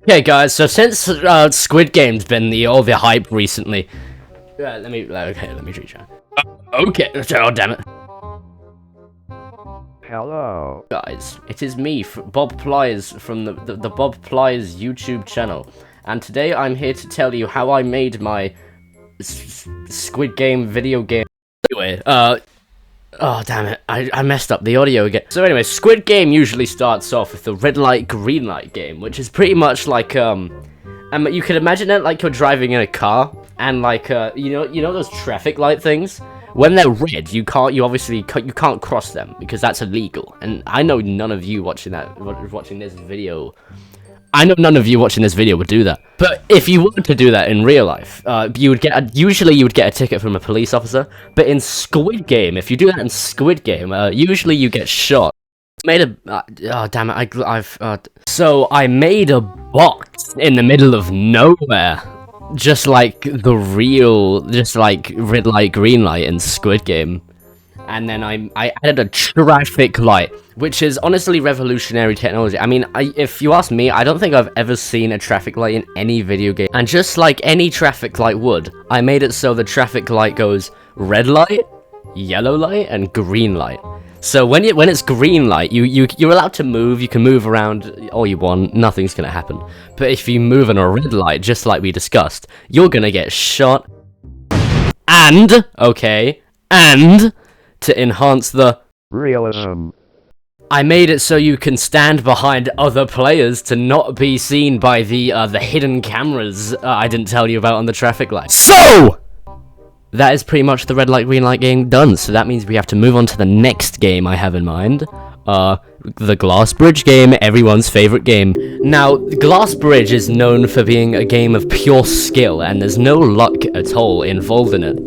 Okay, guys. So since Squid Game's been all the hype recently, let me reach out. Okay. Oh, damn it. Hello. Guys, it is me, Bob Pliers, from the Bob Pliers YouTube channel, and today I'm here to tell you how I made my Squid Game video game. Anyway, oh damn it, I messed up the audio again. So anyway, Squid Game usually starts off with the red light, green light game, which is pretty much like, you can imagine it like you're driving in a car, and like, you know those traffic light things? When they're red, you can't cross them, because that's illegal. And I know none of you watching this video would do that. But if you wanted to do that in real life, usually you would get a ticket from a police officer. But in Squid Game, if you do that in Squid Game, usually you get shot. Oh damn it! So I made a box in the middle of nowhere, just like red light, green light in Squid Game. And then I added a traffic light, which is honestly revolutionary technology. I mean, if you ask me, I don't think I've ever seen a traffic light in any video game. And just like any traffic light would, I made it so the traffic light goes red light, yellow light, and green light. So when it's green light, you're allowed to move. You can move around all you want. Nothing's gonna happen. But if you move on a red light, just like we discussed, you're gonna get shot. And to enhance the realism, I made it so you can stand behind other players to not be seen by the hidden cameras I didn't tell you about on the traffic light. So that is pretty much the red light, green light game done. So that means we have to move on to the next game I have in mind. The Glass Bridge game, everyone's favorite game. Now, Glass Bridge is known for being a game of pure skill, and there's no luck at all involved in it.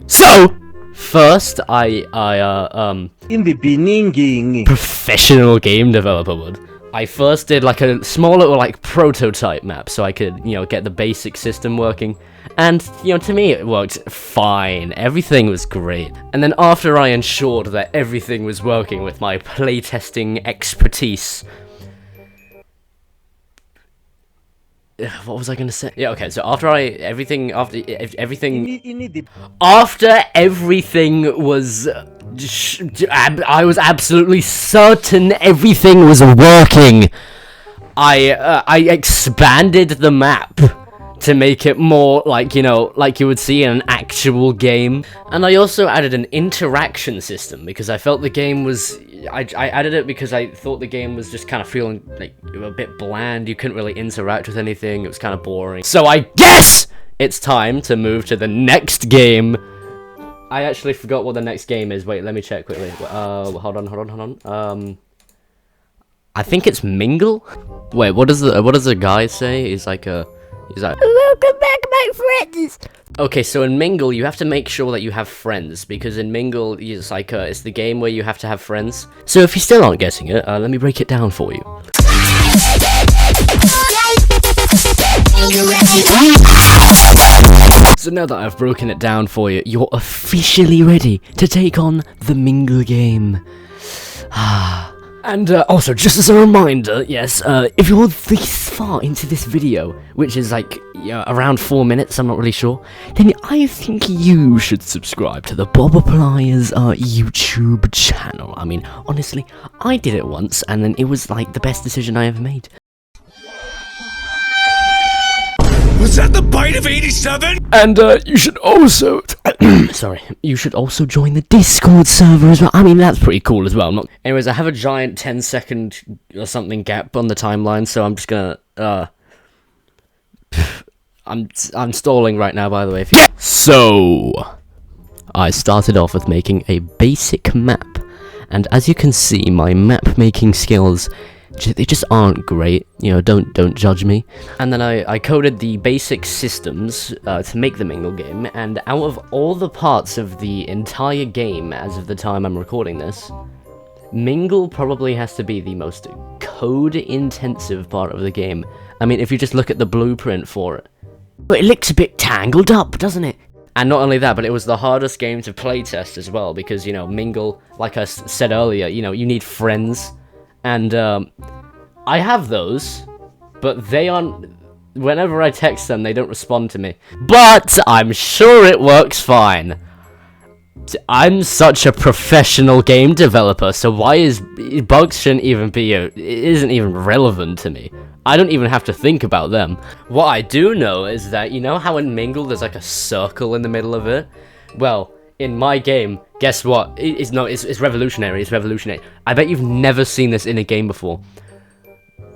So, first, in the beginning, professional game developer would. I first did like a small little like prototype map so I could, get the basic system working. And, to me it worked fine. Everything was great. And then after I ensured that everything was working with my playtesting expertise, what was I gonna say? Yeah, okay, so after everything was, I was absolutely certain everything was working. I expanded the map to make it more like, like you would see in an actual game. And I also added an interaction system because I felt the game was, I added it because I thought the game was just kind of feeling like a bit bland. You couldn't really interact with anything. It was kind of boring. So I guess it's time to move to the next game. I actually forgot what the next game is. Wait, let me check quickly. Hold on. I think it's Mingle. Wait, what does the guy say? He's like, welcome back, my friends! Okay, so in Mingle, you have to make sure that you have friends, because in Mingle, it's like, it's the game where you have to have friends. So if you still aren't getting it, let me break it down for you. So now that I've broken it down for you, you're officially ready to take on the Mingle game. And also, just as a reminder, yes, if you're this far into this video, which is like around 4 minutes, I'm not really sure, then I think you should subscribe to the Bob Pliers YouTube channel. I mean, honestly, I did it once, and then it was like the best decision I ever made. Was that the bite of 87? And you should also you should also join the Discord server as well. I mean, that's pretty cool as well. Anyways, I have a giant 10-second or something gap on the timeline, so I'm just gonna I'm stalling right now, by the way. So I started off with making a basic map, and as you can see, my map making skills, they just aren't great, don't judge me. And then I coded the basic systems to make the Mingle game, and out of all the parts of the entire game as of the time I'm recording this, Mingle probably has to be the most code-intensive part of the game. I mean, if you just look at the blueprint for it. But it looks a bit tangled up, doesn't it? And not only that, but it was the hardest game to playtest as well, because, Mingle, like I said earlier, you need friends. And I have those, but they aren't... Whenever I text them, they don't respond to me. But I'm sure it works fine. I'm such a professional game developer, so why is... Bugs shouldn't even be it isn't even relevant to me. I don't even have to think about them. What I do know is that, you know how in Mingle there's like a circle in the middle of it? Well, in my game, guess what? It's revolutionary, it's revolutionary. I bet you've never seen this in a game before.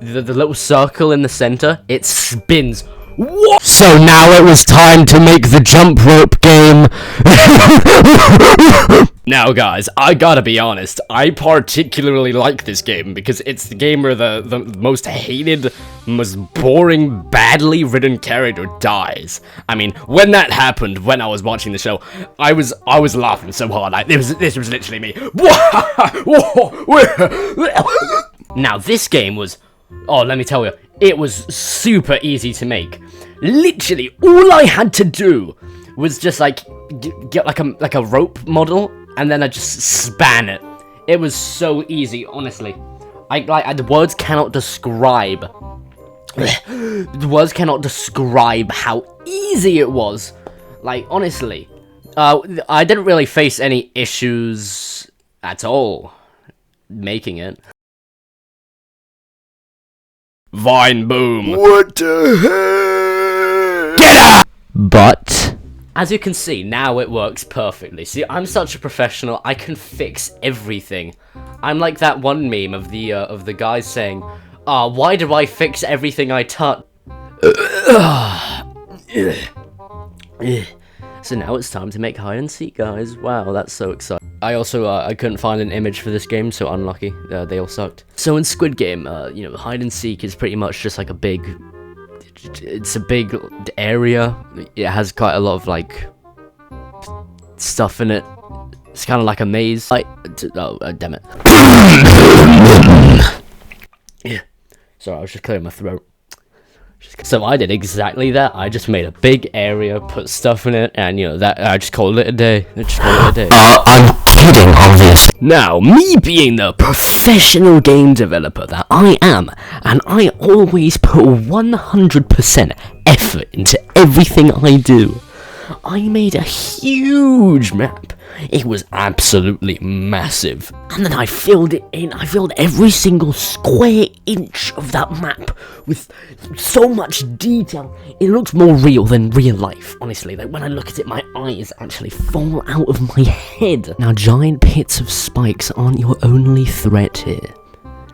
The little circle in the center, it spins. What? So now it was time to make the jump rope game. Now guys, I gotta be honest, I particularly like this game because it's the game where the most hated, most boring, badly written character dies. I mean, when that happened, when I was watching the show, I was laughing so hard, this was literally me. Now this game was... Oh, let me tell you, it was super easy to make. Literally, all I had to do was just like get like a rope model, and then I just span it. It was so easy, honestly. The words cannot describe. The words cannot describe how easy it was. Like, honestly, I didn't really face any issues at all making it. Vine boom. What the heck? Get out! But as you can see, now it works perfectly. See, I'm such a professional. I can fix everything. I'm like that one meme of the guy saying, why do I fix everything I touch?" So now it's time to make hide and seek, guys. Wow, that's so exciting. I also, I couldn't find an image for this game, so unlucky. They all sucked. So in Squid Game, you know, hide and seek is pretty much just like a big... It's a big area. It has quite a lot of, like, stuff in it. It's kind of like a maze. Damn it. Yeah. Sorry, I was just clearing my throat. So I did exactly that. I just made a big area, put stuff in it, and you know that I just called it a day. I'm kidding, obviously. Now, me being the professional game developer that I am, and I always put 100% effort into everything I do, I made a huge map. It was absolutely massive. And then I filled it in. I filled every single square inch of that map with so much detail. It looks more real than real life, honestly. Like, when I look at it, my eyes actually fall out of my head. Now, giant pits of spikes aren't your only threat here,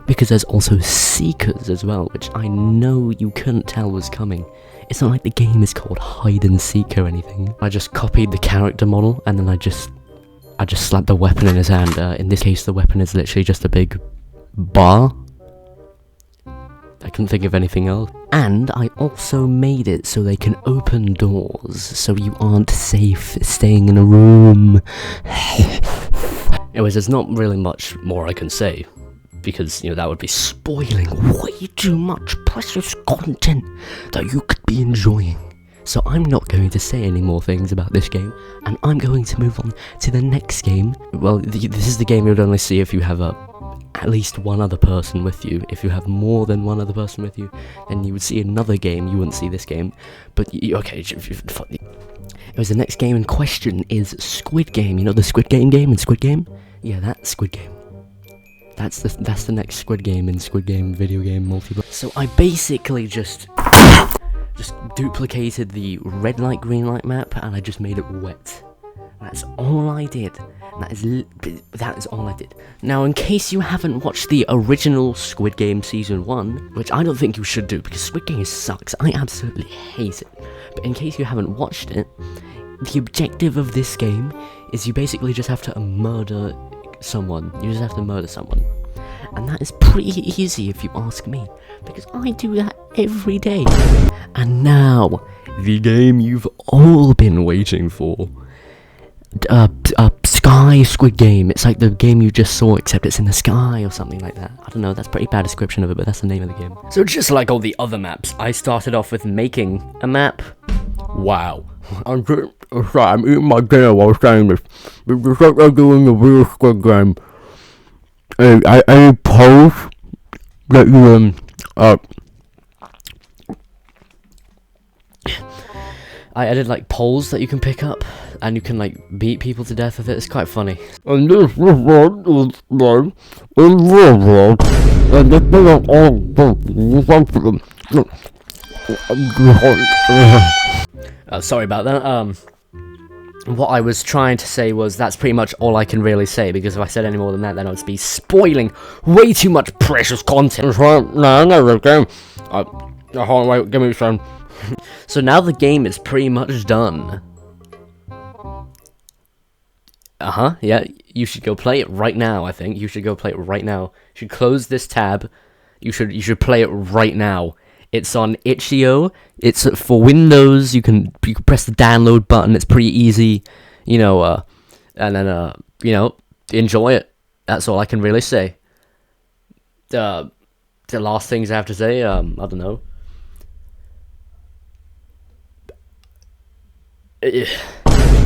because there's also seekers as well, which I know you couldn't tell was coming. It's not like the game is called hide and seek or anything. I just copied the character model, and then I just slapped the weapon in his hand. In this case, the weapon is literally just a big bar. I couldn't think of anything else. And I also made it so they can open doors, so you aren't safe staying in a room. Anyways, there's not really much more I can say, because, you know, that would be spoiling way too much precious content that you could be enjoying. So I'm not going to say any more things about this game, and I'm going to move on to the next game. Well, this is the game you'd only see if you have at least one other person with you. If you have more than one other person with you, then you would see another game. You wouldn't see this game. But, okay, it was the next game in question is Squid Game. You know the Squid Game in Squid Game? Yeah, that's Squid Game. That's the next Squid Game in Squid Game video game multiplayer. So I basically just duplicated the red light, green light map, and I just made it wet. That's all I did. That is all I did. Now, in case you haven't watched the original Squid Game Season 1, which I don't think you should do, because Squid Game sucks, I absolutely hate it. But in case you haven't watched it, the objective of this game is you basically just have to murder someone. You just have to murder someone. And that is pretty easy if you ask me, because I do that every day. And now, the game you've all been waiting for. Sky Squid Game. It's like the game you just saw, except it's in the sky or something like that. I don't know, that's a pretty bad description of it, but that's the name of the game. So just like all the other maps, I started off with making a map. Wow. I'm eating my dinner while saying this. It's like they're doing the real Squid Game. I pose that you I added like poles that you can pick up, and you can like beat people to death with it. It's quite funny. And this one is like in real world, and this is all Sorry about that. What I was trying to say was that's pretty much all I can really say, because if I said any more than that, then I'd be spoiling way too much precious content. No, I know the game. I can't wait. Give me some. So now the game is pretty much done. Yeah, you should go play it right now, I think. You should go play it right now. You should close this tab. You should play it right now. It's on itch.io. It's for Windows. You can press the download button. It's pretty easy, and then enjoy it. That's all I can really say. The last things I have to say, I don't know.